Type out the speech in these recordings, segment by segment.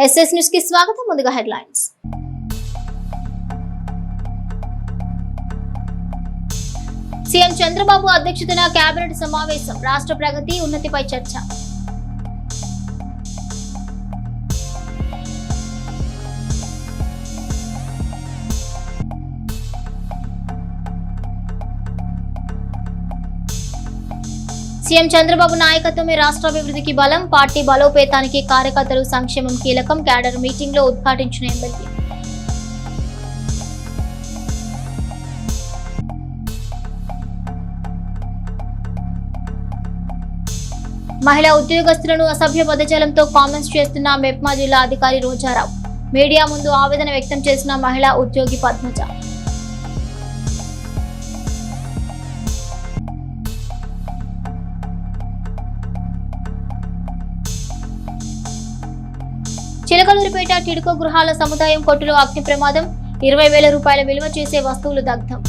SS news కి స్వాగతం. ముందుగా హెడ్లైన్స్. సీఎం చంద్రబాబు అధ్యక్షతన కేబినెట్ సమావేశం. రాష్ట్ర ప్రగతి ఉన్నతిపై చర్చ. సీఎం చంద్రబాబు నాయకత్వమే రాష్ట్రాభివృద్ధికి బలం. పార్టీ బలోపేతానికి కార్యకర్తలు సంక్షేమం కీలకం. క్యాడర్ మీటింగ్ లో ఉద్ఘాటించిన ఎమ్మెల్యే. మహిళా ఉద్యోగస్తులను అసభ్య పదజాలంతో కామెంట్స్ చేస్తున్న మెప్మా జిల్లా అధికారి రోజారావు. మీడియా ముందు ఆవేదన వ్యక్తం చేసిన మహిళా ఉద్యోగి పద్మజ. చిలకలూరిపేట టిడ్కో గృహాల సముదాయం కొట్టులో అగ్ని ప్రమాదం. 20,000 రూపాయల విలువ చేసే వస్తువులు దగ్ధం.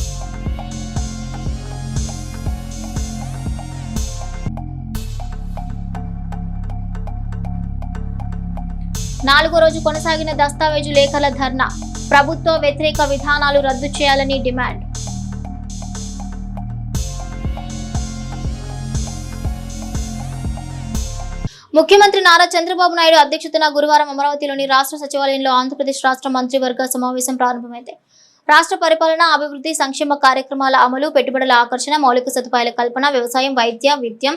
నాలుగో రోజు కొనసాగిన దస్తావేజు లేఖల ధర్నా. ప్రభుత్వ వ్యతిరేక విధానాలు రద్దు చేయాలని డిమాండ్. ముఖ్యమంత్రి నారా చంద్రబాబు నాయుడు అధ్యక్షతన గురువారం అమరావతిలోని రాష్ట్ర సచివాలయంలో ఆంధ్రప్రదేశ్ రాష్ట్ర మంత్రివర్గ సమావేశం ప్రారంభమైంది. రాష్ట్ర పరిపాలన, అభివృద్ధి, సంక్షేమ కార్యక్రమాల అమలు, పెట్టుబడుల ఆకర్షణ, మౌలిక సదుపాయాల కల్పన, వ్యవసాయం, వైద్య, విద్య,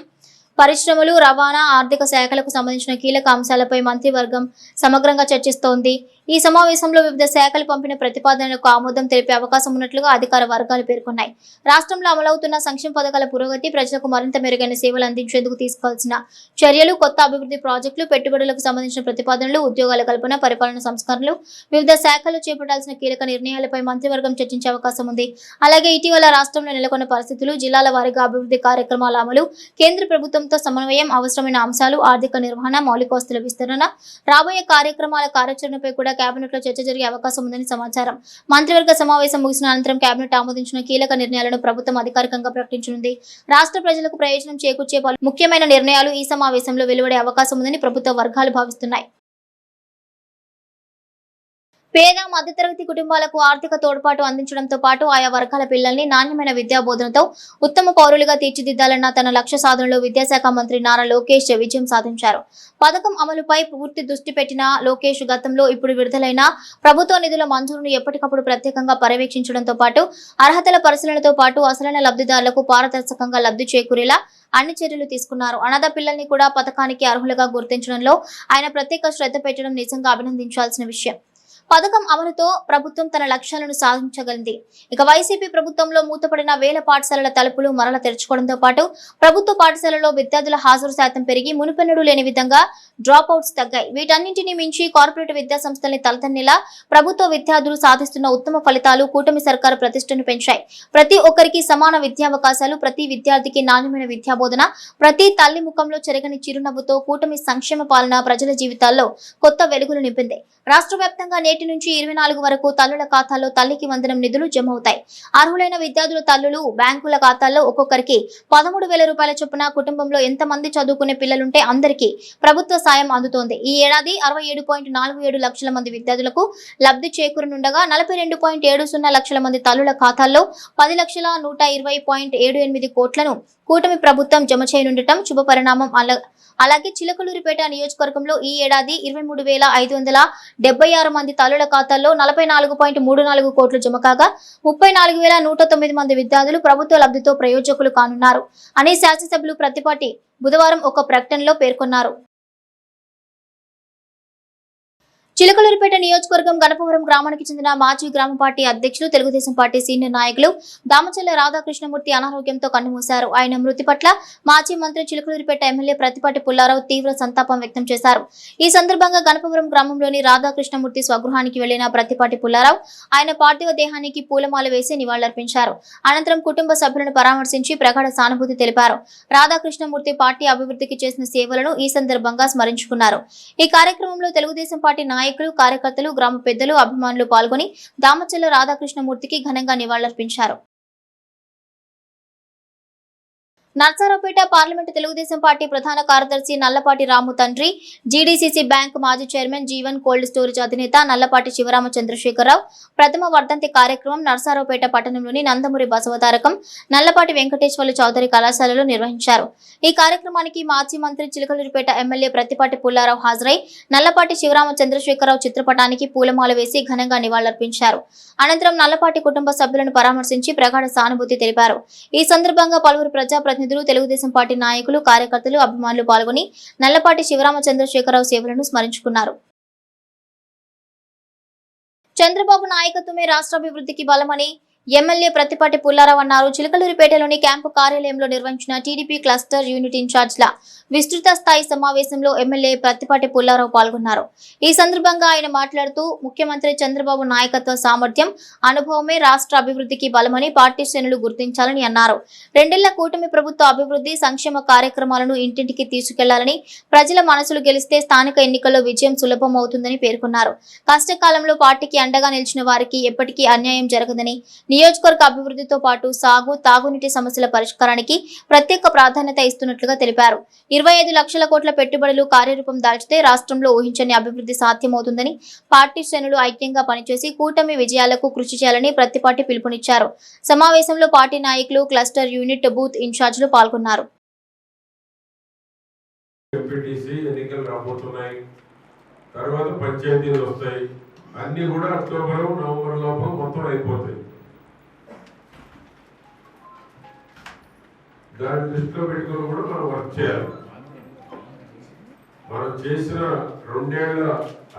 పరిశ్రమలు, రవాణా, ఆర్థిక శాఖలకు సంబంధించిన కీలక అంశాలపై మంత్రివర్గం సమగ్రంగా చర్చిస్తోంది. ఈ సమావేశంలో వివిధ శాఖలు పంపిన ప్రతిపాదనలకు ఆమోదం తెలిపే అవకాశం ఉన్నట్లుగా అధికార వర్గాలు పేర్కొన్నాయి. రాష్ట్రంలో అమలవుతున్న సంక్షేమ పథకాల పురోగతి, ప్రజలకు మరింత మెరుగైన సేవలు అందించేందుకు తీసుకోవాల్సిన చర్యలు, కొత్త అభివృద్ధి ప్రాజెక్టులు, పెట్టుబడులకు సంబంధించిన ప్రతిపాదనలు, ఉద్యోగాల కల్పన, పరిపాలన సంస్కరణలు, వివిధ శాఖలు చేపట్టాల్సిన కీలక నిర్ణయాలపై మంత్రివర్గం చర్చించే అవకాశం ఉంది. అలాగే ఇటీవల రాష్ట్రంలో నెలకొన్న పరిస్థితులు, జిల్లాల వారీగా అభివృద్ధి కార్యక్రమాల అమలు, కేంద్ర ప్రభుత్వంతో సమన్వయం, అవసరమైన అంశాలు, ఆర్థిక నిర్వహణ, మౌలిక వస్తువుల విస్తరణ, రాబోయే కార్యక్రమాల కార్యాచరణపై కూడా కేబినెట్ లో చర్చ జరిగే అవకాశం ఉందని సమాచారం. మంత్రివర్గ సమావేశం ముగిసిన అనంతరం కేబినెట్ ఆమోదించిన కీలక నిర్ణయాలను ప్రభుత్వం అధికారికంగా ప్రకటించనుంది. రాష్ట్ర ప్రజలకు ప్రయోజనం చేకూర్చే పలు ముఖ్యమైన నిర్ణయాలు ఈ సమావేశంలో వెలువడే అవకాశం ఉందని ప్రభుత్వ వర్గాలు భావిస్తున్నాయి. పేద, మధ్యతరగతి కుటుంబాలకు ఆర్థిక తోడ్పాటు అందించడంతో పాటు ఆయా వర్గాల పిల్లల్ని నాణ్యమైన విద్యా బోధనతో ఉత్తమ పౌరులుగా తీర్చిదిద్దాలన్న తన లక్ష్య సాధనలో విద్యాశాఖ మంత్రి నారా లోకేష్ విజయం సాధించారు. పథకం అమలుపై పూర్తి దృష్టి పెట్టిన లోకేష్ గతంలో, ఇప్పుడు విడుదలైన ప్రభుత్వ నిధుల మంజూరును ఎప్పటికప్పుడు ప్రత్యేకంగా పర్యవేక్షించడంతో పాటు అర్హతల పరిశీలనతో పాటు అసలైన లబ్ధిదారులకు పారదర్శకంగా లబ్ధి చేకూరేలా అన్ని చర్యలు తీసుకున్నారు. అనాథ పిల్లల్ని కూడా పథకానికి అర్హులుగా గుర్తించడంలో ఆయన ప్రత్యేక శ్రద్ధ పెట్టడం నిజంగా అభినందించాల్సిన విషయం. పథకం అమలుతో ప్రభుత్వం తన లక్ష్యాలను సాధించగలిగింది. ఇక వైసీపీ ప్రభుత్వంలో మూతపడిన వేల పాఠశాలల తలుపులు మరల తెరుచుకోవడంతో పాటు ప్రభుత్వ పాఠశాలలో విద్యార్థుల హాజరు శాతం పెరిగి మునుపెన్నడూ లేని విధంగా డ్రాప్ అవుట్స్ తగ్గాయి. వీటన్నింటినీ మించి కార్పొరేట్ విద్యా సంస్థల్ని తలతన్నేలా ప్రభుత్వ విద్యార్థులు సాధిస్తున్న ఉత్తమ ఫలితాలు కూటమి సర్కారు ప్రతిష్టను పెంచాయి. ప్రతి ఒక్కరికి సమాన విద్యావకాశాలు, ప్రతి విద్యార్థికి నాణ్యమైన విద్యాబోధన, ప్రతి తల్లి ముఖంలో చెరగని చిరునవ్వుతో కూటమి సంక్షేమ పాలన ప్రజల జీవితాల్లో కొత్త వెలుగులు నింపింది. రాష్ట్ర వ్యాప్తంగా నేటి నుంచి 24 వరకు తల్లుల ఖాతాల్లో తల్లికి వందనం నిధులు జమ అవుతాయి. అర్హులైన విద్యార్థుల తల్లులు బ్యాంకుల ఖాతాల్లో ఒక్కొక్కరికి 13,000 రూపాయల చొప్పున కుటుంబంలో ఎంతమంది చదువుకునే పిల్లలుంటే అందరికీ ప్రభుత్వ సాయం అందుతోంది. ఈ ఏడాది 67.47 లక్షల మంది విద్యార్థులకు లబ్ధి చేకూరనుండగా 42.70 లక్షల మంది తల్లుల ఖాతాల్లో 10,120.78 కోట్లను కూటమి ప్రభుత్వం జమ చేయనుండటం శుభ పరిణామం. అలాగే చిలకలూరిపేట నియోజకవర్గంలో ఈ ఏడాది 23,576 మంది తల్లుల ఖాతాల్లో 44.34 కోట్లు జమ కాగా 34,109 మంది విద్యార్థులు ప్రభుత్వ లబ్ధితో ప్రయోజకులు కానున్నారు అని శాసనసభ్యులు ప్రతిపాటి బుధవారం ఒక ప్రకటనలో పేర్కొన్నారు. చిలకలూరిపేట నియోజకవర్గం గణపవరం గ్రామానికి చెందిన మాజీ గ్రామ పార్టీ అధ్యక్షులు, తెలుగుదేశం పార్టీ సీనియర్ నాయకులు దామచల్ల రాధాకృష్ణమూర్తి అనారోగ్యంతో కన్నుమూశారు. ఆయన మృతి పట్ల మాజీ మంత్రి, చిలకలూరిపేట ఎమ్మెల్యే ప్రతిపాటి పుల్లారావు తీవ్ర సంతాపం వ్యక్తం చేశారు. ఈ సందర్భంగా గణపవరం గ్రామంలోని రాధాకృష్ణమూర్తి స్వగృహానికి వెళ్లిన ప్రతిపాటి పుల్లారావు ఆయన పార్థివ దేహానికి పూలమాల వేసి నివాళులర్పించారు. అనంతరం కుటుంబ సభ్యులను పరామర్శించి ప్రగాఢ సానుభూతి తెలిపారు. రాధాకృష్ణమూర్తి పార్టీ అభివృద్ధికి చేసిన సేవలను ఈ సందర్భంగా స్మరించుకున్నారు. ఈ కార్యక్రమంలో తెలుగుదేశం పార్టీ నాయకులు, కార్యకర్తలు, గ్రామ పెద్దలు, అభిమానులు పాల్గొని దామచల్ల రాధాకృష్ణమూర్తికి ఘనంగా నివాళులర్పించారు. నర్సారావుపేట పార్లమెంటు తెలుగుదేశం పార్టీ ప్రధాన కార్యదర్శి నల్లపాటి రాము తండ్రి, జీడీసీసీ బ్యాంక్ మాజీ చైర్మన్, జీవన్ కోల్డ్ స్టోరేజ్ అధినేత నల్లపాటి శివరామ చంద్రశేఖరరావు ప్రథమ వర్ధంతి కార్యక్రమం నర్సారావుపేట పట్టణంలోని నందమూరి బసవతారకం నల్లపాటి వెంకటేశ్వర్లు చౌదరి కళాశాలలో నిర్వహించారు. ఈ కార్యక్రమానికి మాజీ మంత్రి చిలకలూరిపేట ఎమ్మెల్యే ప్రత్తిపాటి పుల్లారావు హాజరై నల్లపాటి శివరామ చంద్రశేఖరరావు చిత్రపటానికి పూలమాల వేసి ఘనంగా నివాళులర్పించారు. అనంతరం నల్లపాటి కుటుంబ సభ్యులను పరామర్శించి ప్రగాఢ సానుభూతి తెలిపారు. ఈ సందర్భంగా పలువురు ప్రజాప్రతినిధులు, తెలుగుదేశం పార్టీ నాయకులు, కార్యకర్తలు, అభిమానులు పాల్గొని నల్లపాటి శివరామ చంద్రశేఖరరావు సేవలను స్మరించుకున్నారు. చంద్రబాబు నాయకత్వమే రాష్ట్రాభివృద్ధికి బలమని ఎమ్మెల్యే ప్రత్తిపాటి పుల్లారావు అన్నారు. చిలకలూరిపేటలోని క్యాంపు కార్యాలయంలో నిర్వహించిన టీడీపీ క్లస్టర్ యూనిట్ ఇన్ఛార్జ్ల విస్తృత స్థాయి సమావేశంలో ఎమ్మెల్యే ప్రత్తిపాటి పుల్లారావు పాల్గొన్నారు. ఈ సందర్భంగా ఆయన మాట్లాడుతూ ముఖ్యమంత్రి చంద్రబాబు నాయకత్వ సామర్థ్యం, అనుభవమే రాష్ట్ర అభివృద్ధికి బలమని పార్టీ శ్రేణులు గుర్తించాలని అన్నారు. రెండేళ్ల కూటమి ప్రభుత్వ అభివృద్ధి సంక్షేమ కార్యక్రమాలను ఇంటింటికి తీసుకెళ్లాలని, ప్రజల మనసులు గెలిస్తే స్థానిక ఎన్నికల్లో విజయం సులభం అవుతుందని పేర్కొన్నారు. కష్టకాలంలో పార్టీకి అండగా నిలిచిన వారికి ఎప్పటికీ అన్యాయం జరగదని, నియోజకవర్గ అభివృద్ధితో పాటు సాగు, తాగునీటి సమస్యల పరిష్కారానికి ప్రత్యేక ప్రాధాన్యత ఇస్తున్నట్లుగా తెలిపారు. 25 లక్షల కోట్ల పెట్టుబడులు కార్యరూపం దాల్చితే రాష్ట్రంలో ఊహించని అభివృద్ధి సాధ్యమవుతుందని, పార్టీ శ్రేణులు ఐక్యంగా పనిచేసి కూటమి విజయాలకు కృషి చేయాలని ప్రత్తిపాటి పిలుపునిచ్చారు. సమావేశంలో పార్టీ నాయకులు, క్లస్టర్ యూనిట్, బూత్ ఇన్ఛార్జీలు పాల్గొన్నారు. తర్వాత పంచాయతీలు వస్తాయి, అన్ని కూడా అక్టోబర్, నవంబర్ లోపల మొత్తం అయిపోతాయి. దాన్ని దృష్టిలో పెట్టుకుని కూడా మనం వర్క్ చేయాలి. మనం చేసిన 2 ఏళ్ల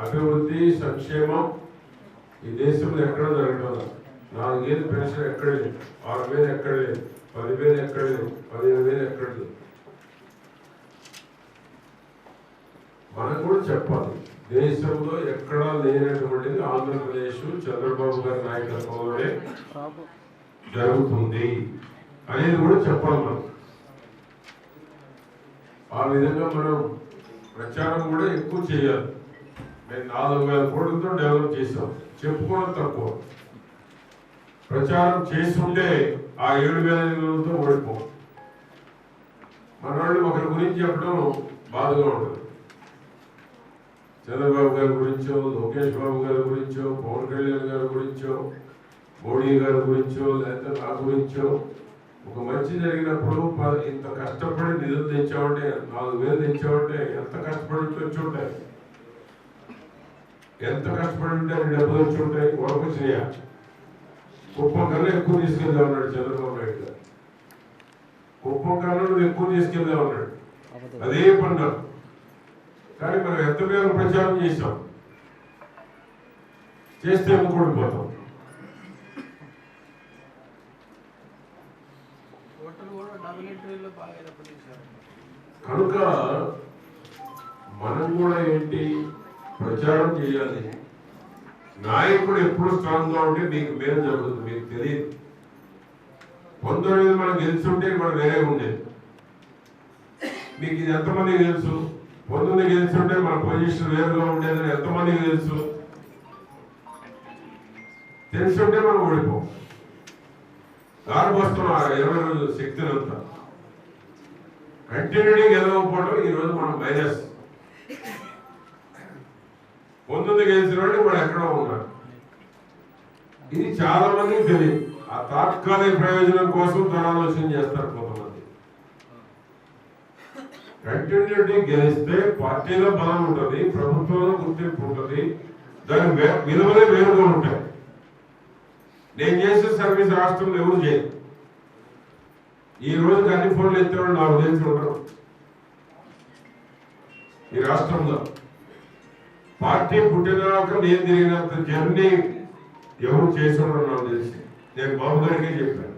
అభివృద్ధి, సంక్షేమం ఈ దేశంలో ఎక్కడ జరగడం. 4 ఏళ్ళ పెన్షన్ ఎక్కడ లేదు, 6,000 ఎక్కడ లేదు, 10,000 ఎక్కడ లేదు, 15,000 ఎక్కడ లేదు. మనం కూడా చెప్పాలి, దేశంలో ఎక్కడా లేనటువంటిది ఆంధ్రప్రదేశ్ చంద్రబాబు గారి నాయకత్వంలోనే జరుగుతుంది అనేది కూడా చెప్పాలి. మనం ఆ విధంగా మనం ప్రచారం కూడా ఎక్కువ చేయాలి. మేము 4,000 కోట్లతో డెవలప్ చేసాం, చెప్పుకోవడం తక్కువ. ప్రచారం చేస్తుంటే ఆ 7,000 ఓడిపోం. మన వాళ్ళు ఒకరి గురించి చెప్పడం బాధగా ఉంటుంది. చంద్రబాబు గారి గురించో, లోకేష్ బాబు గారి గురించో, పవన్ కళ్యాణ్ గారి గురించో, మోడీ గారి గురించో, లేకపోతే నా గురించో, ఒక మంచి జరిగినప్పుడు ఇంత కష్టపడి నిధులు తెచ్చామంటే, 4,000 తెచ్చామంటే ఎంత కష్టపడి వచ్చి ఉంటాయి, ఎంత కష్టపడి ఉంటే అన్ని డబ్బులు వచ్చి ఉంటాయి. వరకొచ్చినాయా? కుప్పం కన్నా ఎక్కువ తీసుకెళ్దా ఉన్నాడు చంద్రబాబు నాయుడు గారు. కుప్పం కన్నా నువ్వు ఎక్కువ తీసుకెళ్దా ఉన్నాడు, అదే పన్నా. కానీ మనం ఎంత మేర ప్రచారం చేసాం, చేస్తే కూడిపోతాం. కనుక మనం కూడా ఏంటి, ప్రచారం చేయాలి. నాయకుడు ఎప్పుడు స్ట్రాంగ్ గా ఉంటే మీకు మేలు జరుగుతుంది. మీకు తెలియదు, 19 మనం గెలుచుంటే మనం వేరే ఉండేది. మీకు ఇది ఎంతమందికి తెలుసు? 19 గెలుచుంటే మన పొజిషన్ వేరుగా ఉండేదని ఎంతమందికి తెలుసు? తెలుసుంటే మనం ఓడిపోం. దానికోసం 20 రోజుల శక్తిని అంతా కంటిన్యూటీ గెలవకపోవడం ఈరోజు మనం మైనస్. 19 గెలిచిన వాళ్ళు ఇప్పుడు ఎక్కడో ఉన్నారు. ఇది చాలా మందికి తెలియదు. ఆ తాత్కాలిక ప్రయోజనం కోసం తన ఆలోచన చేస్తారు కొంతమంది. కంటిన్యూటీ గెలిస్తే పార్టీలో బలం ఉంటుంది, ప్రభుత్వంలో గుర్తింపు ఉంటుంది, దాని విలువలే వేరుగా ఉంటాయి. నేను చేసే సర్వీస్ రాష్ట్రంలో ఎవరు చేయరు. ఈ రోజుకి అన్ని ఫోన్లు ఎత్తేవాళ్ళు నాకు తెలిసి ఉండరు. ఈ రాష్ట్రంలో పార్టీ పుట్టినాక నేను తిరిగినంత జర్నీ ఎవరు చేసి ఉండరు నాకు తెలిసి. నేను బాబు గారికే చెప్పాను,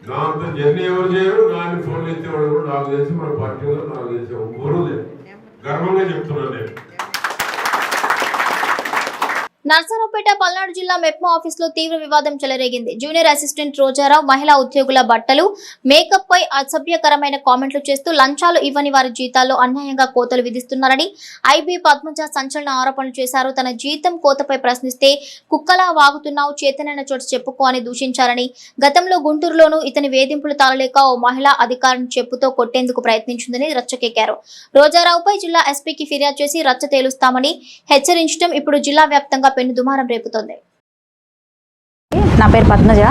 నా అంత జర్నీ ఎవరు చేయరు. నా అన్ని ఫోన్లు ఎత్తేవాళ్ళు కూడా నాకు తెలిసి మన పార్టీలో నాకు తెలిసి ఎవరు లేదు. గర్వంగా చెప్తున్నాను నేను. నర్సరావుపేట పల్నాడు జిల్లా మెప్మా ఆఫీస్ లో తీవ్ర వివాదం చెలరేగింది. జూనియర్ అసిస్టెంట్ రోజారావు మహిళా ఉద్యోగుల బట్టలు, మేకప్ పై అసభ్యకరమైన కామెంట్లు చేస్తూ లంచాలు ఇవ్వని వారి జీతాల్లో అన్యాయంగా కోతలు విధిస్తున్నారని ఐబీ పద్మజ సంచలన ఆరోపణలు చేశారు. తన జీతం కోతపై ప్రశ్నిస్తే కుక్కలా వాగుతున్నావు, చేతనైన చోట చెప్పుకో అని దూషించారని, గతంలో గుంటూరులోనూ ఇతని వేధింపులు తాళలేక ఓ మహిళా అధికారిని చెప్పుతో కొట్టేందుకు ప్రయత్నించిందని రచ్చకెక్కారు. రోజారావుపై జిల్లా ఎస్పీకి ఫిర్యాదు చేసి రచ్చ తేలుస్తామని హెచ్చరించడం ఇప్పుడు జిల్లా వ్యాప్తంగా పెను దుమారం రేపుతోంది. నా పేరు పద్మజ.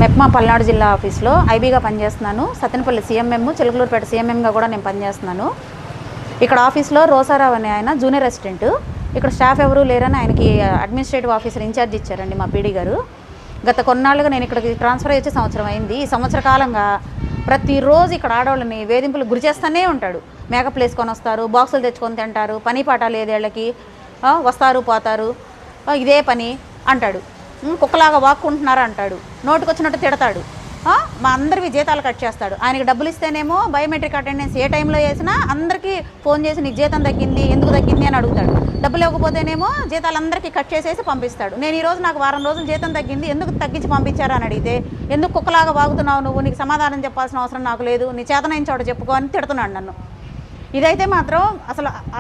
మెప్మా పల్నాడు జిల్లా ఆఫీస్లో ఐబీగా పనిచేస్తున్నాను. సత్తెనపల్లి సీఎంఎం, చిలకలూరుపేట సీఎంఎంగా కూడా నేను పనిచేస్తున్నాను. ఇక్కడ ఆఫీస్లో రోసారావు అనే ఆయన జూనియర్ అసిస్టెంట్. ఇక్కడ స్టాఫ్ ఎవరు లేరని ఆయనకి అడ్మినిస్ట్రేటివ్ ఆఫీసర్ ఇన్ఛార్జ్ ఇచ్చారండి మా పీడీ గారు. గత కొన్నాళ్ళుగా నేను ఇక్కడికి ట్రాన్స్ఫర్ అయ్యి సంవత్సరం అయింది. ఈ సంవత్సర కాలంగా ప్రతిరోజు ఇక్కడ ఆడవాళ్ళని వేధింపులు గురి చేస్తూనే ఉంటాడు. మేకప్ వేసుకొని వస్తారు, బాక్సులు తెచ్చుకొని తింటారు, పని పాట లేదు వీళ్ళకి, వస్తారు పోతారు, ఇదే పని అంటాడు. కుక్కలాగా వాక్కుంటున్నారు అంటాడు, నోటుకొచ్చినట్టు తిడతాడు. మా అందరివి జీతాలు కట్ చేస్తాడు. ఆయనకి డబ్బులు ఇస్తేనేమో బయోమెట్రిక్ అటెండెన్స్ ఏ టైంలో వేసినా అందరికీ ఫోన్ చేసి నీకు జీతం తగ్గింది, ఎందుకు తగ్గింది అని అడుగుతాడు. డబ్బులు ఇవ్వకపోతేనేమో జీతాలు అందరికీ కట్ చేసేసి పంపిస్తాడు. నేను ఈరోజు నాకు వారం రోజులు జీతం తగ్గింది, ఎందుకు తగ్గించి పంపించారు అని అడిగితే, ఎందుకు కుక్కలాగా వాగుతున్నావు నువ్వు, నీకు సమాధానం చెప్పాల్సిన అవసరం నాకు లేదు, నీ చేతనైన చోట చెప్పుకో అని తిడుతున్నాడు నన్ను. ఇదైతే మాత్రం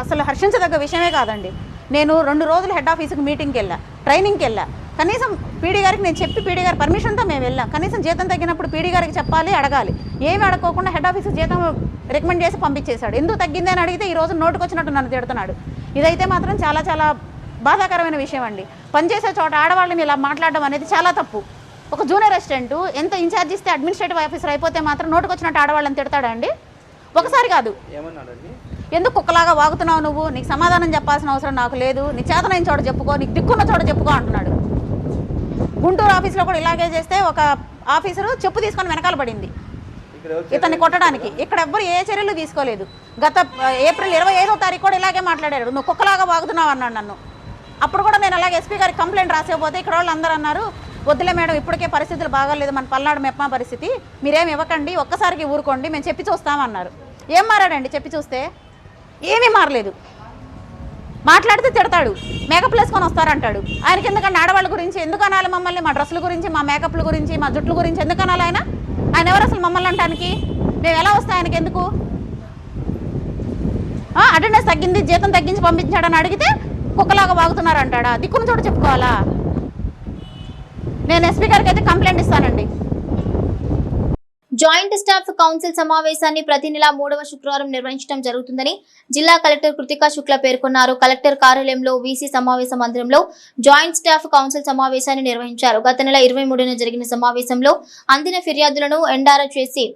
అసలు హర్షించదగ్గ విషయమే కాదండి. నేను 2 రోజులు హెడ్ ఆఫీస్కి మీటింగ్కి వెళ్ళా, ట్రైనింగ్కి వెళ్ళా. కనీసం పీడీ గారికి నేను చెప్పి పీడీ గారి పర్మిషన్తో మేము వెళ్ళాం. కనీసం జీతం తగ్గినప్పుడు పీడీ గారికి చెప్పాలి, అడగాలి. ఏమి అడగకోకుండా హెడ్ ఆఫీస్కి జీతం రికమెండ్ చేసి పంపించేశాడు. ఎందుకు తగ్గింది అని అడిగితే ఈరోజు నోటుకొచ్చినట్టు నన్ను తిడుతున్నాడు. ఇదైతే మాత్రం చాలా చాలా బాధాకరమైన విషయం అండి. పనిచేసే చోట ఆడవాళ్ళని ఇలా మాట్లాడడం అనేది చాలా తప్పు. ఒక జూనియర్ అసిస్టెంట్ ఎంత ఇన్ఛార్జ్ ఇస్తే అడ్మినిస్ట్రేటివ్ ఆఫీసర్ అయిపోతే మాత్రం నోటుకొచ్చినట్టు ఆడవాళ్ళని తిడతాడా అండి? ఒకసారి కాదు, ఎందుకు కుక్కలాగా వాగుతున్నావు నువ్వు, నీకు సమాధానం చెప్పాల్సిన అవసరం నాకు లేదు, నీ చేతనైన చోట చెప్పుకో, నీకు దిక్కున్న చోట చెప్పుకో అంటున్నాడు. గుంటూరు ఆఫీస్లో కూడా ఇలాగే చేస్తే ఒక ఆఫీసరు చెప్పు తీసుకొని వెనకాల పడింది ఇతన్ని కొట్టడానికి. ఇక్కడ ఎవ్వరు ఏ చర్యలు తీసుకోలేదు. గత ఏప్రిల్ 25వ తారీఖు కూడా ఇలాగే మాట్లాడారు, నువ్వు కుక్కలాగా వాగుతున్నావు అన్నాడు నన్ను. అప్పుడు కూడా నేను అలాగే ఎస్పీ గారికి కంప్లైంట్ రాసేపోతే ఇక్కడ వాళ్ళు అందరూ అన్నారు, వద్దులే మేడం, ఇప్పటికే పరిస్థితులు బాగాలేదు, మన పల్నాడు మెప్మా పరిస్థితి, మీరేమి ఇవ్వకండి, ఒక్కసారికి ఊరుకోండి, మేము చెప్పి చూస్తామన్నారు. ఏం మారాడండి చెప్పి చూస్తే? ఏమీ మారలేదు. మాట్లాడితే తిడతాడు, మేకప్ వేసుకొని వస్తారంటాడు. ఆయనకి ఎందుకంటే ఆడవాళ్ళ గురించి ఎందుకు అనాలి మమ్మల్ని? మా డ్రెస్సుల గురించి, మా మేకప్ల గురించి, మా జుట్ల గురించి ఎందుకు అనాలి? ఆయన ఎవరు అసలు మమ్మల్ని అంటానికి? మేము ఎలా వస్తాయి ఆయనకి ఎందుకు? అటెండెన్స్ తగ్గింది, జీతం తగ్గించి పంపించాడని అడిగితే కుక్కలాగా వాగుతున్నారు అంటాడా? దిక్కున చోట చెప్పుకోవాలా? నేను ఎస్పీ గారికి అయితే కంప్లైంట్ ఇస్తానండి. జాయింట్ స్టాఫ్ కౌన్సిల్ సమావేశాన్ని ప్రతి నెల 3వ శుక్రవారం నిర్వహించడం జరుగుతుందని జిల్లా కలెక్టర్ కృతికా శుక్ల పేర్కొన్నారు. కలెక్టర్ కార్యాలయంలో వీసీ సమావేశ మందిరంలో జాయింట్ స్టాఫ్ కౌన్సిల్ సమావేశాన్ని నిర్వహించారు. గత నెల 23న జరిగిన సమావేశంలో అందిన ఫిర్యాదులను ఎండారా చేసి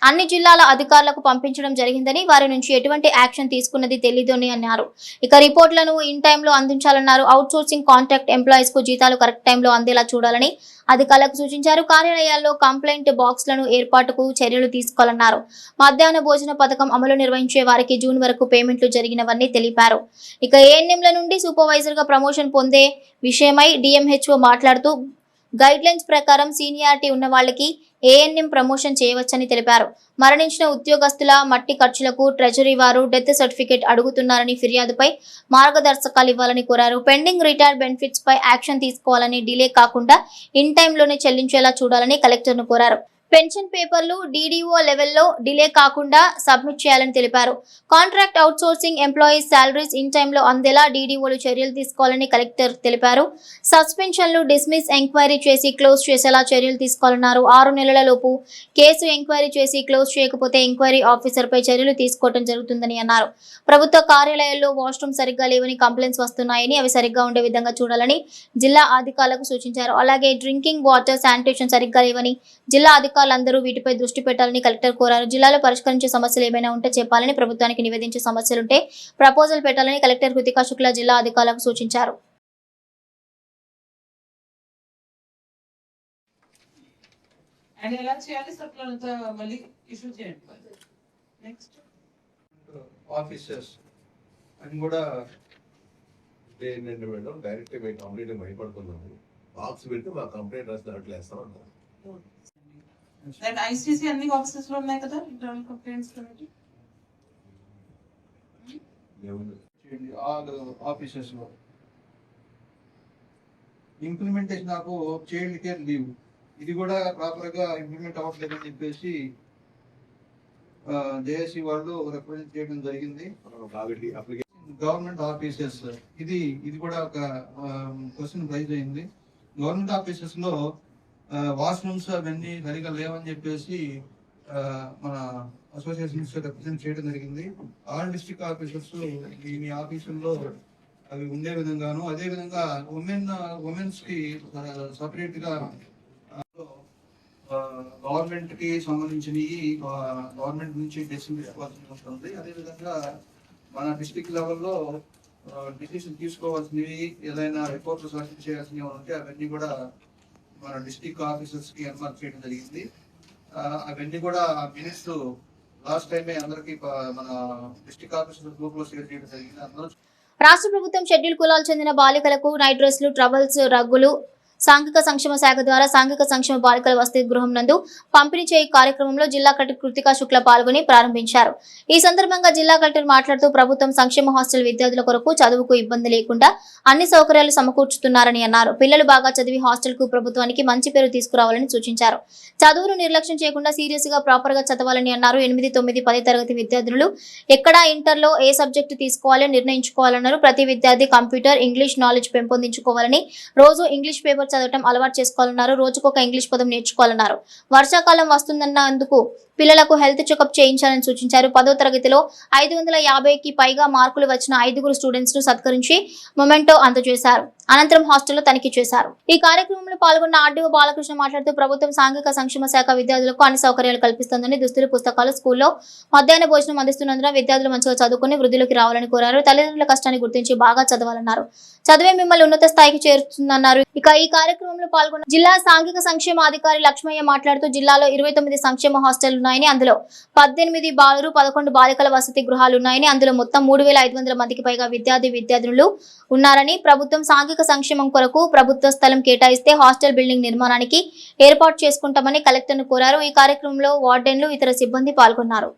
అన్ని జిల్లాల అధికారులకు పంపించడం జరిగిందని, వారి నుంచి ఎటువంటి యాక్షన్ తీసుకున్నది తెలియదు అని అన్నారు. ఇక రిపోర్టులను ఇన్ టైంలో అందించాలన్నారు. అవుట్ సోర్సింగ్ కాంట్రాక్ట్ ఎంప్లాయీస్ కు జీతాలు కరెక్ట్ టైంలో అందేలా చూడాలని అధికారులకు సూచించారు. కార్యాలయాల్లో కంప్లైంట్ బాక్స్లను ఏర్పాటుకు చర్యలు తీసుకోవాలన్నారు. మధ్యాహ్న భోజన పథకం అమలు నిర్వహించే వారికి జూన్ వరకు పేమెంట్లు జరిగినవన్నీ తెలిపారు. ఇక ఏఎన్ఎంల నుండి సూపర్వైజర్ గా ప్రమోషన్ పొందే విషయమై డిఎంహెచ్ఓ మాట్లాడుతూ గైడ్ లైన్స్ ప్రకారం సీనియారిటీ ఉన్న వాళ్ళకి ఏఎన్ఎం ప్రమోషన్ చేయవచ్చని తెలిపారు. మరణించిన ఉద్యోగస్తుల మట్టి ఖర్చులకు ట్రెజరీ వారు డెత్ సర్టిఫికేట్ అడుగుతున్నారని, ఫిర్యాదుపై మార్గదర్శకాలు ఇవ్వాలని కోరారు. పెండింగ్ రిటైర్డ్ బెనిఫిట్స్ పై యాక్షన్ తీసుకోవాలని, డిలే కాకుండా ఇన్ టైంలోనే చెల్లించేలా చూడాలని కలెక్టర్ను కోరారు. పెన్షన్ పేపర్లు డీడీఓ లెవెల్లో డిలే కాకుండా సబ్మిట్ చేయాలని తెలిపారు. Contract out sourcing employees salaries in టైంలో అందేలా డీడీఓలు చర్యలు తీసుకోవాలని కలెక్టర్ తెలిపారు. సస్పెన్షన్లు డిస్మిస్ ఎంక్వైరీ చేసి క్లోజ్ చేసేలా చర్యలు తీసుకోవాలన్నారు. 6 నెలల లోపు కేసు ఎంక్వైరీ చేసి క్లోజ్ చేయకపోతే ఎంక్వైరీ ఆఫీసర్ పై చర్యలు తీసుకోవడం జరుగుతుందని అన్నారు. ప్రభుత్వ కార్యాలయాల్లో వాష్రూమ్ సరిగ్గా లేవని కంప్లైంట్స్ వస్తున్నాయని, అవి సరిగ్గా ఉండే విధంగా చూడాలని జిల్లా అధికారులకు సూచించారు. అలాగే డ్రింకింగ్ వాటర్, శానిటేషన్ సరిగ్గా లేవని జిల్లా అధికారులందరూ వీటిపై దృష్టి పెట్టాలని కలెక్టర్ కోరారు. జిల్లాలో పరిష్కరించే సమస్యలు ఏమైనా ఉంటే చెప్పాలని, ప్రభుత్వానికి నివేదించే సమస్యలుంటే ప్రపోజల్ పెట్టాలని కలెక్టర్ కృతికా శుక్ల జిల్లా అధికారులకు సూచించారు. ఆఫీసర్స్ అని కూడా ఏంటంటే మేడం డైరెక్ట్ మేము కంప్లీట్ భయపడుతున్నాము. బాక్స్ పెడితే మా కంప్లైంట్ రాసి దాంట్లో వేస్తాం అంటారు. ఐసీసీ అన్ని ఆఫీసెస్ లో ఉన్నాయి కదా internal complaints committee. All offices లో implementation of child care leave ఇది కూడా ప్రాపర్ గా ఇంప్లిమెంట్ అవ్వట్లేదని చెప్పేసి జేఏసీ వాళ్ళు రిప్రజెంట్ చేయడం జరిగింది. గవర్నమెంట్ ఆఫీసెస్ ఇది కూడా ఒక క్వశ్చన్ రైజ్ అయింది. గవర్నమెంట్ ఆఫీసెస్ లో వాష్రూమ్స్ అవన్నీ సరిగా లేవని చెప్పేసి మన అసోసియేషన్స్ రిప్రజెంట్ చేయడం జరిగింది. ఆల్ డిస్ట్రిక్ట్ ఆఫీసర్స్ మీ ఆఫీసుల్లో అవి ఉండే విధంగాను, అదే విధంగా ఉమెన్స్ కి సపరేట్ గా గవర్నమెంట్ కి సంబంధించినవి గవర్నమెంట్ నుంచి డెసిషన్ తీసుకోవాల్సి వస్తుంది. అదే విధంగా మన డిస్ట్రిక్ట్ లెవెల్లో డిసిషన్ తీసుకోవాల్సినవి ఏదైనా రిపోర్ట్లు సబ్మిట్ చేయాల్సినవి ఉంటే అవన్నీ కూడా మన డిస్ట్రిక్ట్ ఆఫీసర్స్ కి ఎన్మార్క్ చేయడం జరిగింది. అవన్నీ కూడా మినిట్స్ లాస్ట్ టైమే అందరికి మన డిస్ట్రిక్ట్ ఆఫీసర్ గ్రూప్ లో షేర్ చేయడం జరిగింది. అందరూ రాష్ట్ర ప్రభుత్వం షెడ్యూల్ కులాలకు చెందిన బాలికలకు నైట్ డ్రెస్లు, ట్రబుల్స్, రగ్గులు సాంఘిక సంక్షేమ శాఖ ద్వారా సాంఘిక సంక్షేమ బాలికల వసతి గృహం నందు పంపిణీ చేయ కార్యక్రమంలో జిల్లా కలెక్టర్ కృతికా శుక్ల పాల్గొని ప్రారంభించారు. ఈ సందర్భంగా జిల్లా కలెక్టర్ మాట్లాడుతూ ప్రభుత్వం సంక్షేమ హాస్టల్ విద్యార్థుల కొరకు చదువుకు ఇబ్బంది లేకుండా అన్ని సౌకర్యాలు సమకూర్చుతున్నారని అన్నారు. పిల్లలు బాగా చదివి హాస్టల్ కు ప్రభుత్వానికి మంచి పేరు తీసుకురావాలని సూచించారు. చదువును నిర్లక్ష్యం చేయకుండా సీరియస్ గా ప్రాపర్ గా చదవాలని అన్నారు. 8, 9, 10 తరగతి విద్యార్థులు ఎక్కడా ఇంటర్లో ఏ సబ్జెక్టు తీసుకోవాలని నిర్ణయించుకోవాలన్నారు. ప్రతి విద్యార్థి కంప్యూటర్, ఇంగ్లీష్ నాలెడ్జ్ పెంపొందించుకోవాలని, రోజు ఇంగ్లీష్ పేపర్ చదవటం అలవాటు చేసుకోవాలన్నారు. రోజుకొక ఇంగ్లీష్ పదం నేర్చుకోవాలన్నారు. వర్షాకాలం వస్తుందన్నందుకు పిల్లలకు హెల్త్ చెకప్ చేయించాలని సూచించారు. 10వ తరగతిలో 550కి పైగా మార్కులు వచ్చిన 5 స్టూడెంట్స్ ను సత్కరించి మొమెంటో అందజేశారు. అనంతరం హాస్టల్లో తనిఖీ చేశారు. ఈ కార్యక్రమంలో పాల్గొన్న ఆర్డీఓ బాలకృష్ణ మాట్లాడుతూ ప్రభుత్వం సాంఘిక సంక్షేమ శాఖ విద్యార్థులకు అన్ని సౌకర్యాలు కల్పిస్తుందని, దుస్తులు, పుస్తకాలు, స్కూల్లో మధ్యాహ్న భోజనం అందిస్తున్నందున విద్యార్థులు మంచిగా చదువుకుని వృద్ధిలోకి రావాలని కోరారు. తల్లిదండ్రుల కష్టాన్ని గుర్తించి బాగా చదవాలన్నారు. చదివే మిమ్మల్ని ఉన్నత స్థాయికి చేరుతుందన్నారు. ఇక ఈ కార్యక్రమంలో పాల్గొన్న జిల్లా సాంఘిక సంక్షేమ అధికారి లక్ష్మయ్య మాట్లాడుతూ జిల్లాలో 29 సంక్షేమ హాస్టల్ ఉన్నాయని, అందులో 18 బాలురు, 11 బాలికల వసతి గృహాలు ఉన్నాయని, అందులో మొత్తం 3500 మందికి పైగా విద్యార్థులు ఉన్నారని, ప్రభుత్వం సాంఘిక సంక్షేమం కొరకు ప్రభుత్వ స్థలం కేటాయిస్తే హాస్టల్ బిల్డింగ్ నిర్మాణానికి ఏర్పాటు చేసుకుంటామని కలెక్టర్ను కోరారు. ఈ కార్యక్రమంలో వార్డెన్లు, ఇతర సిబ్బంది పాల్గొన్నారు.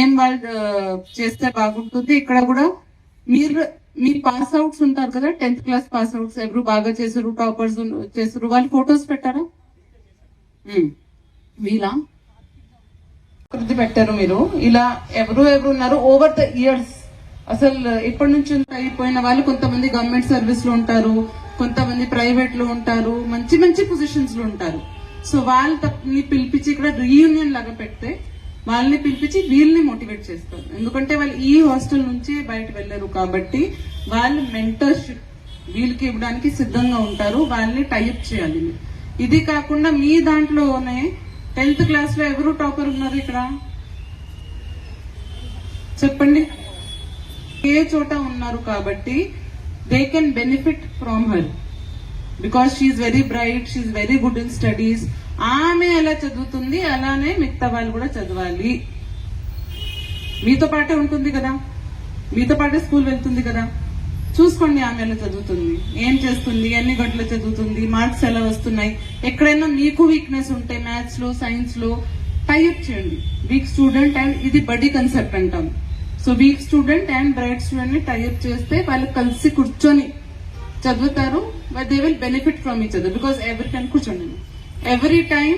ఏం వాళ్ళు చేస్తే బాగుంటుంది. ఇక్కడ కూడా మీరు పాస్ అవుట్స్ ఉంటారు కదా, 10th క్లాస్ పాస్ అవుట్స్, ఎవరు బాగా చేసారు, టాపర్స్ చేసారు, వాళ్ళు ఫొటోస్ పెట్టారా? వీలా పెట్టారు మీరు. ఇలా ఎవరు ఉన్నారు ఓవర్ ద ఇయర్స్. అసలు ఇప్పటి నుంచి అయిపోయిన వాళ్ళు కొంతమంది గవర్నమెంట్ సర్వీస్ లో ఉంటారు, కొంతమంది ప్రైవేట్ లో ఉంటారు, మంచి మంచి పొజిషన్స్ లో ఉంటారు. సో వాళ్ళని పిలిపించి ఇక్కడ రీయూనియన్ లాగా పెడితే వాళ్ళని పిలిపించి వీళ్ళని మోటివేట్ చేస్తారు. ఎందుకంటే వాళ్ళు ఈ హాస్టల్ నుంచి బయట వెళ్ళరు కాబట్టి వాళ్ళు మెంటర్షిప్ వీళ్ళకి ఇవ్వడానికి సిద్ధంగా ఉంటారు. వాళ్ళని టైప్ చేయాలి. ఇది కాకుండా మీ దాంట్లోనే 10th క్లాస్ లో ఎవరు టాపర్ ఉన్నారు ఇక్కడ చెప్పండి? ఏ చోట ఉన్నారు కాబట్టి they can benefit from her because she's very bright, she's very good in studies. ఆమె ఎలా చదువుతుంది అలానే మిగతా వాళ్ళు కూడా చదవాలి. మీతో పాటే ఉంటుంది కదా, మీతో పాటే స్కూల్ వెళ్తుంది కదా, చూసుకోండి ఆమె ఎలా చదువుతుంది, ఏం చేస్తుంది, ఎన్ని గంటలు చదువుతుంది, మార్క్స్ ఎలా వస్తున్నాయి. ఎక్కడైనా మీకు వీక్నెస్ ఉంటే మ్యాథ్స్ లో, సైన్స్ లో టైప్ చేయండి. వీక్ స్టూడెంట్ అండ్ ఇది బడీ కన్సెప్ట్ అంటాం. So weak student and bright student ని టైప్ చేస్తే వాళ్ళు కలిసి కూర్చొని చదువుతారు. But they will benefit from each other because ఎవరి టైం కూర్చోండి. ఎవ్రీ టైం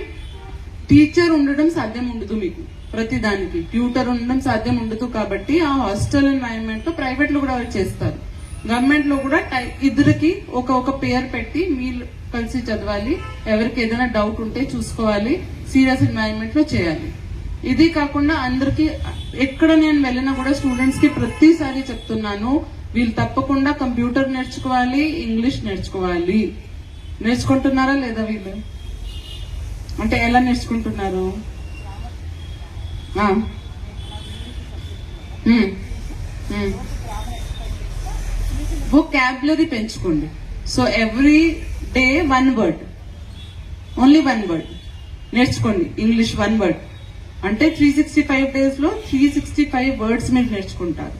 టీచర్ ఉండడం సాధ్యం ఉండదు, మీకు ప్రతి దానికి ట్యూటర్ ఉండడం సాధ్యం ఉండదు. కాబట్టి ఆ హాస్టల్ ఎన్వైరన్మెంట్ లో ప్రైవేట్ లో కూడా వాళ్ళు చేస్తారు, గవర్నమెంట్ లో కూడా ఇద్దరికి ఒక పేరు పెట్టి మీరు కలిసి చదవాలి. ఎవరికి ఏదైనా డౌట్ ఉంటే చూసుకోవాలి, సీరియస్ ఎన్వైరన్మెంట్ లో చేయాలి. ఇది కాకుండా అందరికి ఎక్కడ నేను వెళ్ళినా కూడా స్టూడెంట్స్ కి ప్రతిసారి చెప్తున్నాను, వీళ్ళు తప్పకుండా కంప్యూటర్ నేర్చుకోవాలి, ఇంగ్లీష్ నేర్చుకోవాలి. నేర్చుకుంటున్నారా లేదా వీళ్ళు? అంటే ఎలా నేర్చుకుంటున్నారు? వొకాబులరీ పెంచుకోండి. So every day 1 word, only 1 word నేర్చుకోండి. ఇంగ్లీష్ 1 word అంటే 365 days లో 365 words మీరు నేర్చుకుంటారు.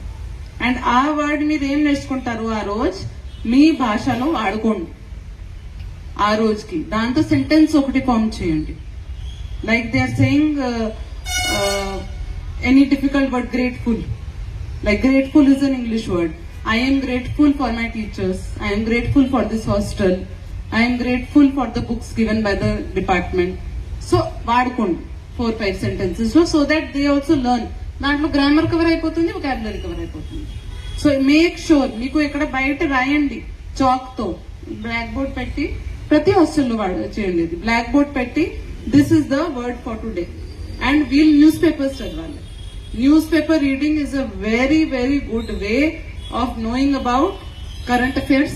అండ్ ఆ వర్డ్ మీరు ఏం నేర్చుకుంటారు ఆ రోజు మీ భాషలో వాడుకోండి. ఆ రోజుకి దాంతో సెంటెన్స్ ఒకటి ఫామ్ చేయండి. Like they are saying any difficult word, grateful. Like grateful is an English word. I am grateful for my teachers. I am grateful for this hostel. I am grateful for the books given by the department. So, vadukondi 4-5 sentences. So that they also learn. దాంట్లో grammar cover అయిపోతుంది, vocabulary cover అయిపోతుంది. So make sure మీకు ఇక్కడ బయట రాయండి chalk తో, black board పెట్టి ప్రతి హాస్టల్లో చేయండి. బ్లాక్ బోర్డ్ పెట్టి this is the word for today. And we'll newspapers చదవాలి. Newspaper reading is a very, very good way of knowing about current affairs.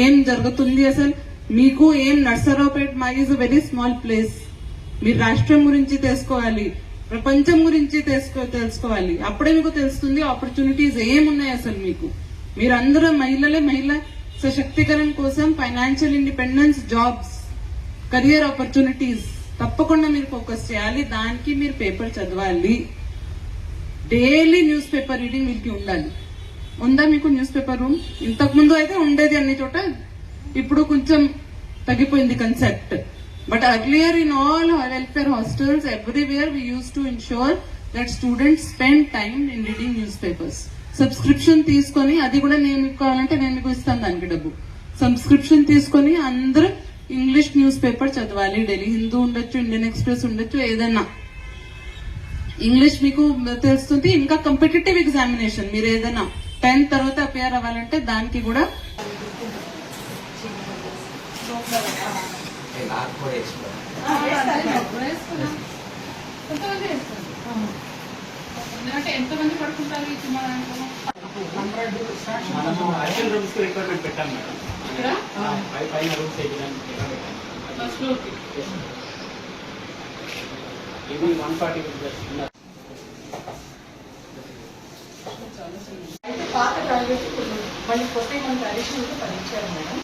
ఏం జరుగుతుంది అసలు మీకు, ఏం నర్సరావుపేట మా is a very small place. మీరు రాష్ట్రం గురించి తెలుసుకోవాలి, ప్రపంచం గురించి తెలుసుకోవాలి. అప్పుడే మీకు తెలుస్తుంది ఆపర్చునిటీస్ ఏమున్నాయి అసలు మీకు. మీరందరూ మహిళ సశక్తీకరణ కోసం financial independence, jobs, career opportunities తప్పకుండా మీరు ఫోకస్ చేయాలి. దానికి మీరు పేపర్ చదవాలి. డైలీ న్యూస్ పేపర్ రీడింగ్ మీకు ఉండాలి. ఉందా మీకు న్యూస్ పేపర్ రూమ్? ఇంతకు ముందు అయితే ఉండేది అన్ని చోట, ఇప్పుడు కొంచెం తగ్గిపోయింది concept. But earlier in all welfare hostels everywhere we use to ensure that students spend time in reading news papers. Subscription తీసుకొని, అది కూడా నేను కావాలంటే నేను మీకు ఇస్తాను దానికి డబ్బు. సబ్స్క్రిప్షన్ తీసుకొని అందరూ ఇంగ్లీష్ న్యూస్ పేపర్ చదవాలి డైలీ. హిందూ ఉండొచ్చు, ఇండియన్ ఎక్స్ప్రెస్ ఉండొచ్చు, ఏదైనా. ఇంగ్లీష్ మీకు తెలుస్తుంది. ఇంకా కాంపిటేటివ్ ఎగ్జామినేషన్ మీరు ఏదైనా 10th తర్వాత అపియర్ అవ్వాలంటే దానికి కూడా ఎంతమంది పడుకుంటారు? రిక్వైర్మెంట్ పెట్టాం మేడం. పైన రూమ్స్ ఇది 140 పాత టాయిలెట్ మళ్ళీ కొత్త మనకి అడిషనల్ పరీక్షారు మేడం.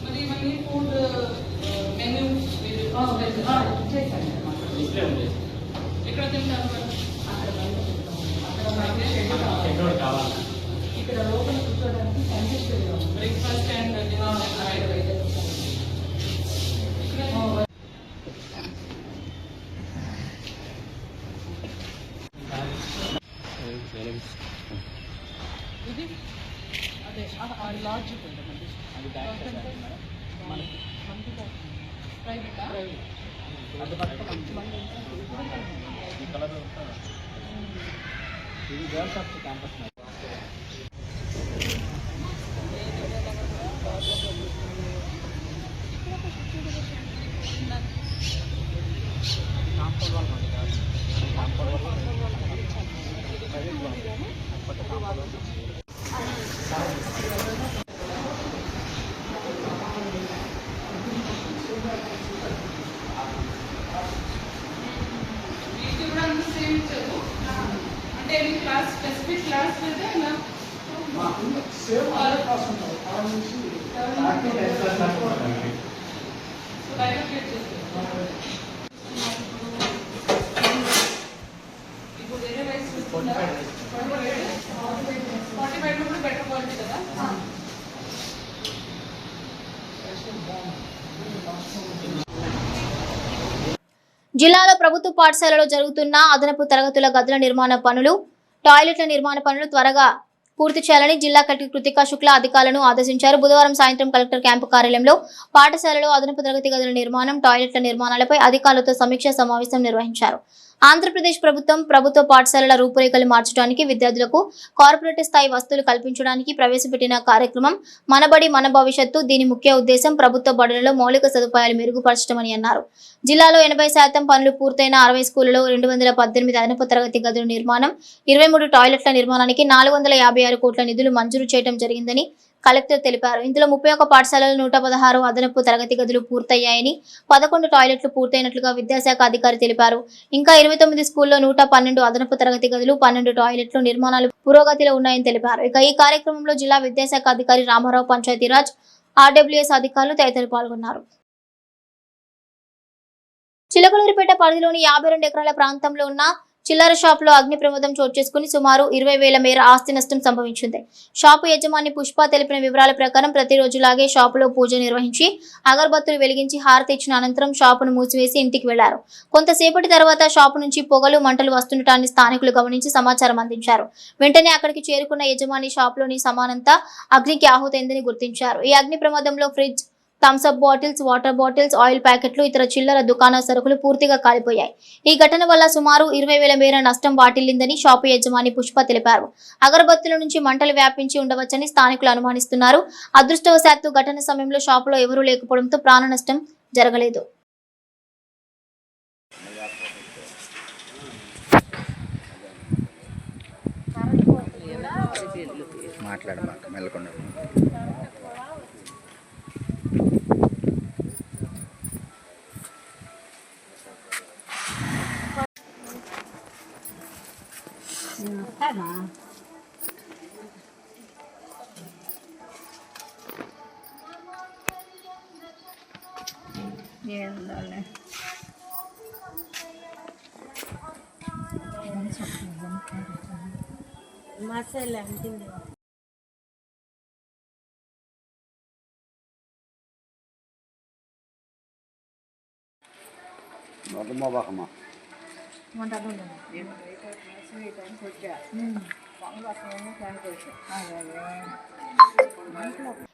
మరి మళ్ళీ ఫుడ్ మెనూ ఎక్కడ తింటారు మేడం? ఇక్కడ లోపల కూర్చోడానికి బ్రేక్ఫాస్ట్ అండ్ ఇది అదే లాడ్జ్ ఇది గర్ల్స్ ఆఫ్ క్యాంపస్. అంటే మీ క్లాస్ స్పెసిఫిక్ క్లాస్ లేదా ఇప్పుడు వేరే రైస్ 45 కూడా బెటర్ క్వాలిటీ కదా. జిల్లాలో ప్రభుత్వ పాఠశాలలో జరుగుతున్న అదనపు తరగతుల గదుల నిర్మాణ పనులు, టాయిలెట్ల నిర్మాణ పనులు త్వరగా పూర్తి చేయాలని జిల్లా కలెక్టర్ కృతికా శుక్లా అధికారులను ఆదేశించారు. బుధవారం సాయంత్రం కలెక్టర్ క్యాంపు కార్యాలయంలో పాఠశాలలో అదనపు తరగతి గదుల నిర్మాణం, టాయిలెట్ల నిర్మాణాలపై అధికారులతో సమీక్షా సమావేశం నిర్వహించారు. ఆంధ్రప్రదేశ్ ప్రభుత్వ పాఠశాలల రూపురేఖలు మార్చడానికి విద్యార్థులకు కార్పొరేట్ స్థాయి వసతులు కల్పించడానికి ప్రవేశపెట్టిన కార్యక్రమం మనబడి మన భవిష్యత్తు. దీని ముఖ్య ఉద్దేశం ప్రభుత్వ బడులలో మౌలిక సదుపాయాలు మెరుగుపరచడమని అన్నారు. జిల్లాలో 80% పనులు పూర్తయిన 60 స్కూళ్లలో 218 అదనపు తరగతి గదుల నిర్మాణం, 23 టాయిలెట్ల నిర్మాణానికి 456 కోట్ల నిధులు మంజూరు చేయడం జరిగిందని కలెక్టర్ తెలిపారు. ఇందులో 31 పాఠశాలలు 116 అదనపు తరగతి గదులు పూర్తయ్యాయని, 11 టాయిలెట్లు పూర్తయినట్లుగా విద్యాశాఖ అధికారి తెలిపారు. ఇంకా 29 స్కూల్లో 112 అదనపు తరగతి గదులు, 12 టాయిలెట్లు నిర్మాణాలు పురోగతిలో ఉన్నాయని తెలిపారు. ఇక ఈ కార్యక్రమంలో జిల్లా విద్యాశాఖ అధికారి రామారావు, పంచాయతీరాజ్, RWS అధికారులు తదితరులు పాల్గొన్నారు. చిలకలూరిపేట పరిధిలోని 52 ఎకరాల ప్రాంతంలో ఉన్న చిల్లర షాపులో అగ్ని ప్రమాదం చోటు చేసుకుని సుమారు 20,000 మేర ఆస్తి నష్టం సంభవించింది. షాపు యజమాని పుష్ప తెలిపిన వివరాల ప్రకారం ప్రతిరోజులాగే షాపులో పూజ నిర్వహించి అగరబత్తులు వెలిగించి హారతి ఇచ్చిన అనంతరం షాపును మూసివేసి ఇంటికి వెళ్లారు. కొంతసేపటి తర్వాత షాపు నుంచి పొగలు, మంటలు వస్తుండటాన్ని స్థానికులు గమనించి సమాచారం అందించారు. వెంటనే అక్కడికి చేరుకున్న యజమాని షాపులోని సామానంతా అగ్నికి ఆహుతైందని గుర్తించారు. ఈ అగ్ని ప్రమాదంలో fridge, Thums Up bottles, water bottles, oil ప్యాకెట్లు, ఇతర చిల్లర దుకాణ సరుకులు పూర్తిగా కాలిపోయాయి. ఈ ఘటన వల్ల సుమారు 20,000 మేర నష్టం వాటిల్లిందని షాపు యజమాని పుష్ప తెలిపారు. అగరబత్తుల నుంచి మంటలు వ్యాపించి ఉండవచ్చని స్థానికులు అనుమానిస్తున్నారు. అదృష్టవశాత్తు ఘటన సమయంలో షాపులో ఎవరూ లేకపోవడంతో ప్రాణ నష్టం జరగలేదు.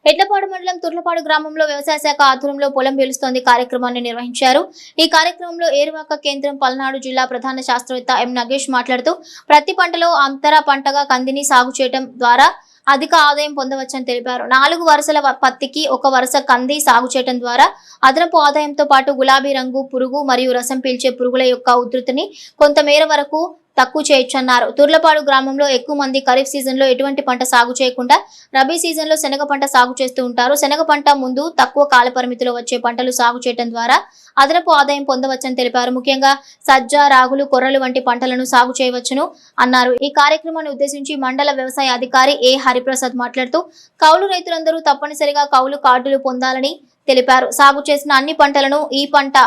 ఎడ్లపాడు మండలం తుర్లపాడు గ్రామంలో వ్యవసాయ శాఖ ఆధ్వర్యంలో పొలం వెలుస్తోంది కార్యక్రమాన్ని నిర్వహించారు. ఈ కార్యక్రమంలో ఏరువాక కేంద్రం పల్నాడు జిల్లా ప్రధాన శాస్త్రవేత్త ఎం నగేష్ మాట్లాడుతూ ప్రతి పంటలో అంతర పంటగా కందిని సాగు చేయడం ద్వారా అధిక ఆదాయం పొందవచ్చని తెలిపారు. 4 వరుసల పత్తికి 1 వరుస కంది సాగు చేయడం ద్వారా అదనపు ఆదాయంతో పాటు గులాబీ రంగు పురుగు మరియు రసం పీల్చే పురుగుల యొక్క ఉధృతిని కొంతమేర వరకు తక్కువ చేయొచ్చన్నారు. తుర్లపాడు గ్రామంలో ఎక్కువ మంది ఖరీఫ్ సీజన్ లో ఎటువంటి పంట సాగు చేయకుండా రబీ సీజన్ లో శనగ పంట సాగు చేస్తూ ఉంటారు. శనగ పంట ముందు తక్కువ కాల పరిమితిలో వచ్చే పంటలు సాగు చేయడం ద్వారా అదనపు ఆదాయం పొందవచ్చని తెలిపారు. ముఖ్యంగా సజ్జ, రాగులు, కొర్రలు వంటి పంటలను సాగు చేయవచ్చును అన్నారు. ఈ కార్యక్రమాన్ని ఉద్దేశించి మండల వ్యవసాయ అధికారి ఏ హరిప్రసాద్ మాట్లాడుతూ కౌలు రైతులందరూ తప్పనిసరిగా కౌలు కార్డులు పొందాలని తెలిపారు. సాగు చేసిన అన్ని పంటలను ఈ పంట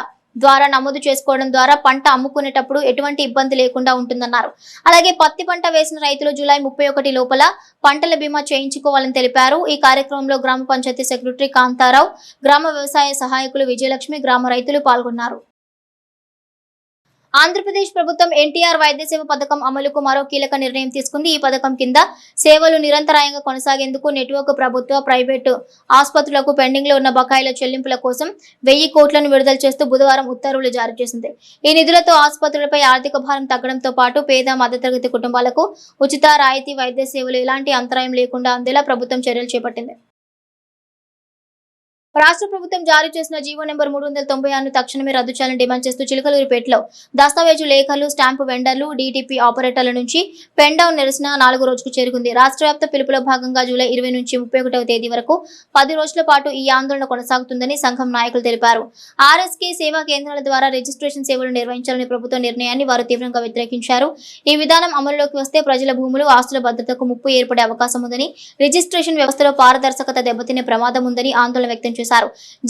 ద్వారా నమోదు చేసుకోవడం ద్వారా పంట అమ్ముకునేటప్పుడు ఎటువంటి ఇబ్బంది లేకుండా ఉంటుందన్నారు. అలాగే పత్తి పంట వేసిన రైతులు జూలై 31 లోపల పంటల బీమా చేయించుకోవాలని తెలిపారు. ఈ కార్యక్రమంలో గ్రామ పంచాయతీ సెక్రటరీ కాంతారావు, గ్రామ వ్యవసాయ సహాయకులు విజయలక్ష్మి, గ్రామ రైతులు పాల్గొన్నారు. ఆంధ్రప్రదేశ్ ప్రభుత్వం ఎన్టీఆర్ వైద్య సేవ పథకం అమలుకు మరో కీలక నిర్ణయం తీసుకుంది. ఈ పథకం కింద సేవలు నిరంతరాయంగా కొనసాగేందుకు నెట్వర్క్ ప్రభుత్వ, ప్రైవేటు ఆసుపత్రులకు పెండింగ్ లో ఉన్న బకాయిల చెల్లింపుల కోసం 1000 కోట్లను విడుదల చేస్తూ బుధవారం ఉత్తర్వులు జారీ చేసింది. ఈ నిధులతో ఆసుపత్రులపై ఆర్థిక భారం తగ్గడంతో పాటు పేద, మధ్యతరగతి కుటుంబాలకు ఉచిత, రాయితీ వైద్య సేవలు ఎలాంటి అంతరాయం లేకుండా అందేలా ప్రభుత్వం చర్యలు చేపట్టింది. రాష్ట్ర ప్రభుత్వం జారీ చేసిన జీవో నెంబర్ 396ను తక్షణమే రద్దు చేయాలని డిమాండ్ చేస్తూ చిలకలూరిపేటలో దస్తావేజు లేఖలు, స్టాంపు వెండర్లు, డీటీపీ ఆపరేటర్ల నుంచి పెన్ డౌన్ నిరసన 4వ రోజుకు చేరుకుంది. రాష్ట్ర వ్యాప్త పిలుపులో భాగంగా జూలై 20 నుంచి 31వ తేదీ వరకు 10 రోజుల పాటు ఈ ఆందోళన కొనసాగుతుందని సంఘం నాయకులు తెలిపారు. ఆర్ఎస్కే సేవా కేంద్రాల ద్వారా రిజిస్ట్రేషన్ సేవలు నిర్వహించాలని ప్రభుత్వ నిర్ణయాన్ని వారు తీవ్రంగా వ్యతిరేకించారు. ఈ విధానం అమలులోకి వస్తే ప్రజల భూములు, ఆస్తుల భద్రతకు ముప్పు ఏర్పడే అవకాశం ఉందని, రిజిస్ట్రేషన్ వ్యవస్థలో పారదర్శకత దెబ్బతినే ప్రమాదం ఉందని ఆందోళన వ్యక్తం చేశారు.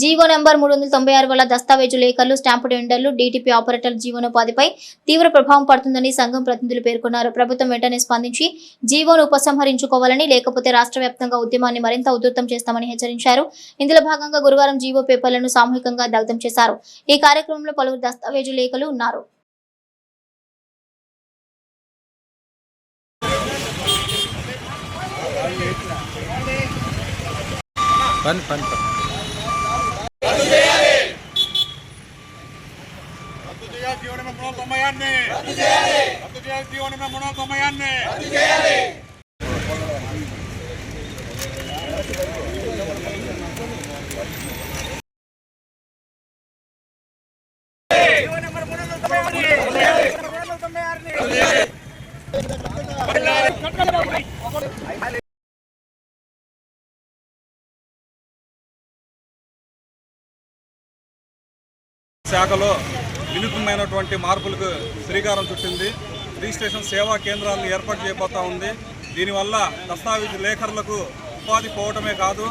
జీవో నెంబర్ 396 వల్ల దస్తావేజు లేఖలు, స్టాంపు వెండర్లు, డీటీపీ ఆపరేటర్ల జీవనోపాధిపై తీవ్ర ప్రభావం పడుతుందని సంఘం ప్రతినిధులు పేర్కొన్నారు. ప్రభుత్వం వెంటనే స్పందించి జీవోను ఉపసంహరించుకోవాలని, లేకపోతే రాష్ట్ర వ్యాప్తంగా ఉద్యమాన్ని మరింత ఉధృతం చేస్తామని హెచ్చరించారు. ఇందులో భాగంగా గురువారం జీవో పేపర్లను సామూహికంగా దగ్ధం చేశారు. ఈ కార్యక్రమంలో పలువురు దస్తావేజు లేఖలు ఉన్నారు. జీవన సమయాన్ని శాఖలో వినూత్నమైనటువంటి మార్పులకు శ్రీకారం చుట్టింది. రిజిస్ట్రేషన్ సేవా కేంద్రాలను ఏర్పాటు చేయబోతా ఉంది. దీనివల్ల దస్తావేజు లేఖరులకు ఉపాధి పోవటమే కాదు,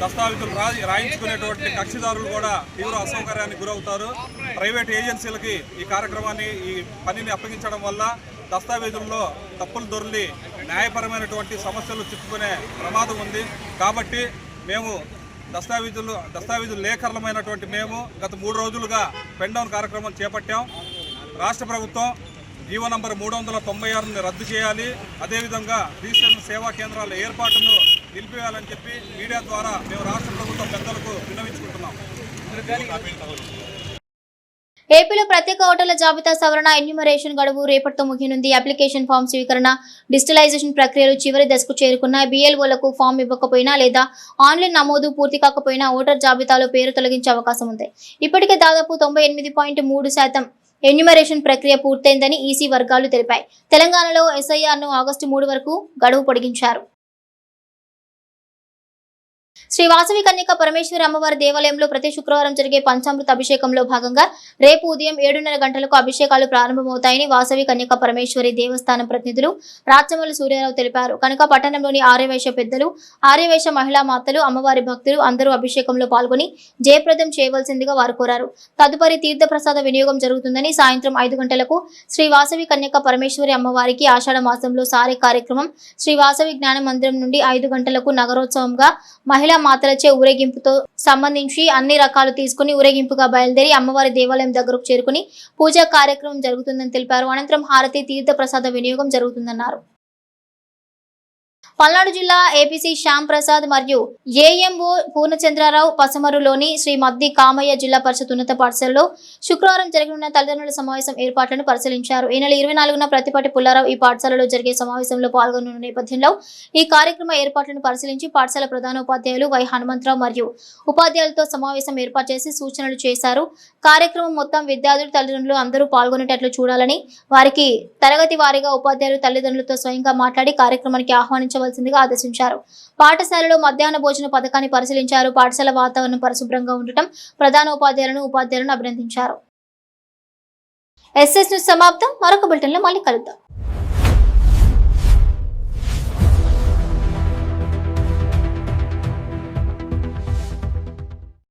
దస్తావేజులు రాయించుకునేటువంటి కక్షిదారులు కూడా తీవ్ర అసౌకర్యానికి గురవుతారు. ప్రైవేట్ ఏజెన్సీలకి ఈ కార్యక్రమాన్ని, ఈ పనిని అప్పగించడం వల్ల దస్తావేజుల్లో తప్పులు దొర్లి న్యాయపరమైనటువంటి సమస్యలు చిక్కుకునే ప్రమాదం ఉంది. కాబట్టి మేము దస్తావేజు లేఖరులమైనటువంటి మేము గత 3 రోజులుగా పెన్ డౌన్ కార్యక్రమం చేపట్టాం. రాష్ట్ర ప్రభుత్వం జీవో నంబర్ 396ని రద్దు చేయాలి, అదేవిధంగా రిజిస్ట్రేషన్ సేవా కేంద్రాల ఏర్పాటును నిలిపివేయాలని చెప్పి మీడియా ద్వారా మేము రాష్ట్ర ప్రభుత్వం పెద్దలకు విన్నవించుకుంటున్నాం. ఏపీలో ప్రత్యేక ఓటర్ల జాబితా సవరణ ఎన్యూమరేషన్ గడువు రేపటితో ముగియనుంది. అప్లికేషన్ ఫామ్ స్వీకరణ, డిజిటలైజేషన్ ప్రక్రియలు చివరి దశకు చేరుకున్న BLOలకు ఫామ్ ఇవ్వకపోయినా లేదా ఆన్లైన్ నమోదు పూర్తి కాకపోయినా ఓటర్ జాబితాలో పేరు తొలగించే అవకాశం ఉంది. ఇప్పటికే దాదాపు 98.3% ఎన్యూమరేషన్ ప్రక్రియ పూర్తయిందని ఈసీ వర్గాలు తెలిపాయి. తెలంగాణలో SIRను ఆగస్టు 3 వరకు గడువు పొడిగించారు. శ్రీ వాసవి కన్యక పరమేశ్వరి అమ్మవారి దేవాలయంలో ప్రతి శుక్రవారం జరిగే పంచామృత అభిషేకంలో భాగంగా రేపు ఉదయం 7:30 గంటలకు అభిషేకాలు ప్రారంభమవుతాయని వాసవి కన్యక పరమేశ్వరి దేవస్థానం ప్రతినిధులు రాచమల్లి సూర్యారావు తెలిపారు. కనుక పట్టణంలోని ఆర్యవైశ్య పెద్దలు, ఆర్యవైశ్య మహిళా మాతలు, అమ్మవారి భక్తులు అందరూ అభిషేకంలో పాల్గొని జయప్రదం చేయవలసిందిగా వారు కోరారు. తదుపరి తీర్థప్రసాద వినియోగం జరుగుతుందని, సాయంత్రం 5 గంటలకు శ్రీ వాసవి కన్యక పరమేశ్వరి అమ్మవారికి ఆషాఢ మాసంలో సారే కార్యక్రమం శ్రీ వాసవి జ్ఞాన మందిరం నుండి 5 గంటలకు నగరోత్సవంగా మహిళా మాతలచే ఊరేగింపుతో సంబంధించి అన్ని రకాలు తీసుకుని ఊరేగింపుగా బయలుదేరి అమ్మవారి దేవాలయం దగ్గరకు చేరుకుని పూజా కార్యక్రమం జరుగుతుందని తెలిపారు. అనంతరం హారతి, తీర్థ ప్రసాద వినియోగం జరుగుతుందన్నారు. పల్నాడు జిల్లా ఏపీసీ శ్యామ్ ప్రసాద్ మరియు ఏఎంఓ పూర్ణచంద్రరావు పసమరులోని శ్రీ మద్ది కామయ్య జిల్లా పరిషత్ ఉన్నత పాఠశాలలో శుక్రవారం జరగనున్న తల్లిదండ్రుల సమావేశం ఏర్పాట్లను పరిశీలించారు. ఈ నెల 24న ప్రతిపాటి పుల్లారావు ఈ పాఠశాలలో జరిగే సమావేశంలో పాల్గొనున్న నేపథ్యంలో ఈ కార్యక్రమ ఏర్పాట్లను పరిశీలించి పాఠశాల ప్రధానోపాధ్యాయులు వై హనుమంతరావు మరియు ఉపాధ్యాయులతో సమావేశం ఏర్పాటు చేసి సూచనలు చేశారు. కార్యక్రమం మొత్తం విద్యార్థులు, తల్లిదండ్రులు అందరూ పాల్గొనేటట్లు చూడాలని, వారికి తరగతి వారీగా ఉపాధ్యాయులు తల్లిదండ్రులతో స్వయంగా మాట్లాడి కార్యక్రమానికి ఆహ్వానించవలసిందిగా ఆదేశించారు. పాఠశాలలో మధ్యాహ్న భోజన పథకాన్ని పరిశీలించారు. పాఠశాల వాతావరణం పరిశుభ్రంగా ఉండటం ఉపాధ్యాయులను అభినందించారు. SS న్యూస్ సమాప్తం. మరొక బులెటిన్లో మళ్ళీ కలుద్దాం.